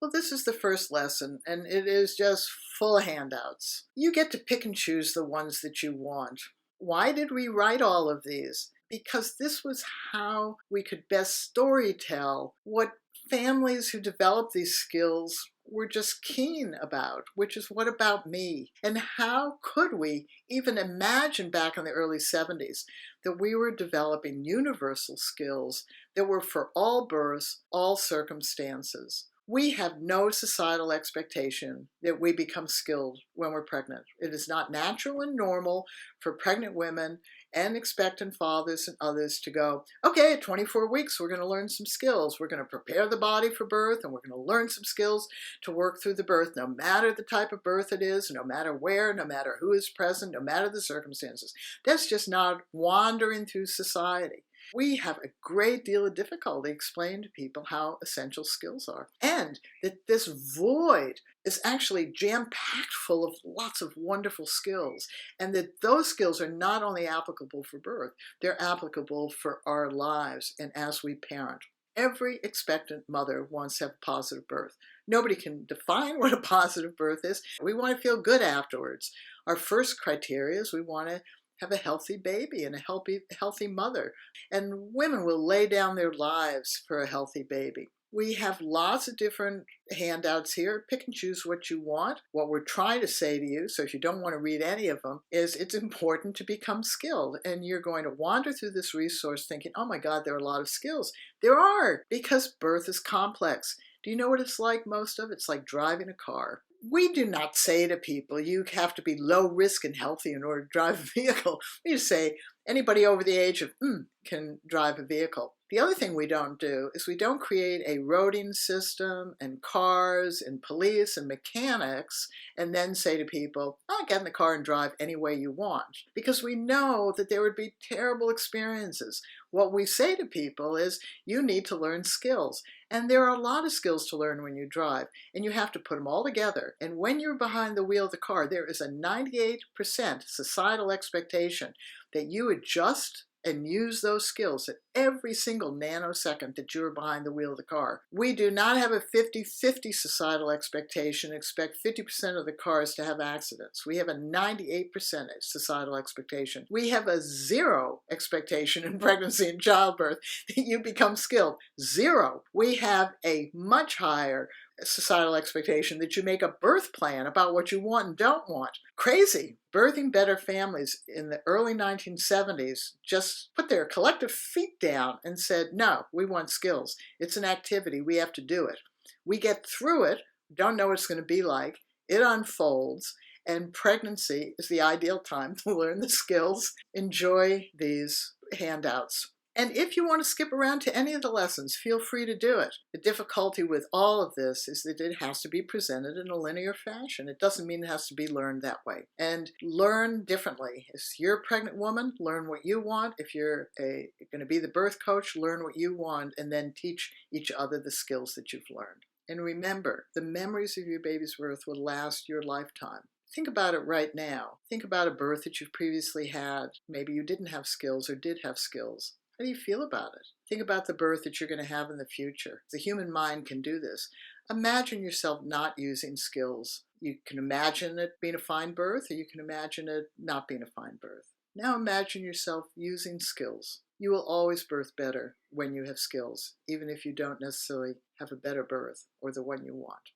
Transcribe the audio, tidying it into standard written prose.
Well, this is the first lesson, and it is just full of handouts. You get to pick and choose the ones that you want. Why did we write all of these? Because this was how we could best storytell what families who developed these skills were just keen about, which is what about me? And how could we even imagine back in the early 70s that we were developing universal skills that were for all births, all circumstances? We have no societal expectation that we become skilled when we're pregnant. It is not natural and normal for pregnant women and expectant fathers and others to go, okay, at 24 weeks, we're going to learn some skills. We're going to prepare the body for birth, and we're going to learn some skills to work through the birth, no matter the type of birth it is, no matter where, no matter who is present, no matter the circumstances. That's just not wandering through society. We have a great deal of difficulty explaining to people how essential skills are, and that this void is actually jam-packed full of lots of wonderful skills, and that those skills are not only applicable for birth, they're applicable for our lives and as we parent. Every expectant mother wants to have a positive birth. Nobody can define what a positive birth is. We want to feel good afterwards. Our first criteria is we want to have a healthy baby and a healthy mother. And women will lay down their lives for a healthy baby. We have lots of different handouts here. Pick and choose what you want. What we're trying to say to you, so if you don't want to read any of them, is it's important to become skilled. And you're going to wander through this resource thinking, oh my God, there are a lot of skills. There are, because birth is complex. Do you know what it's like, most of it? It's like driving a car. We do not say to people, you have to be low risk and healthy in order to drive a vehicle. We just say, anybody over the age of can drive a vehicle. The other thing we don't do is we don't create a roading system and cars and police and mechanics and then say to people, oh, get in the car and drive any way you want. Because we know that there would be terrible experiences. What we say to people is, you need to learn skills. And there are a lot of skills to learn when you drive, and you have to put them all together. And when you're behind the wheel of the car, there is a 98% societal expectation that you adjust and use those skills at every single nanosecond that you're behind the wheel of the car. We do not have a 50-50 societal expectation, expect 50% of the cars to have accidents. We have a 98% societal expectation. We have a 0 expectation in pregnancy and childbirth that you become skilled. 0. We have a much higher societal expectation that you make a birth plan about what you want and don't want. Crazy. Birthing Better Families in the early 1970s just put their collective feet down and said, no, we want skills. It's an activity. We have to do it. We get through it, don't know what it's going to be like. It unfolds, and pregnancy is the ideal time to learn the skills. Enjoy these handouts. And if you want to skip around to any of the lessons, feel free to do it. The difficulty with all of this is that it has to be presented in a linear fashion. It doesn't mean it has to be learned that way. And learn differently. If you're a pregnant woman, learn what you want. If you're going to be the birth coach, learn what you want, and then teach each other the skills that you've learned. And remember, the memories of your baby's birth will last your lifetime. Think about it right now. Think about a birth that you've previously had. Maybe you didn't have skills or did have skills. How do you feel about it? Think about the birth that you're going to have in the future. The human mind can do this. Imagine yourself not using skills. You can imagine it being a fine birth, or you can imagine it not being a fine birth. Now imagine yourself using skills. You will always birth better when you have skills, even if you don't necessarily have a better birth or the one you want.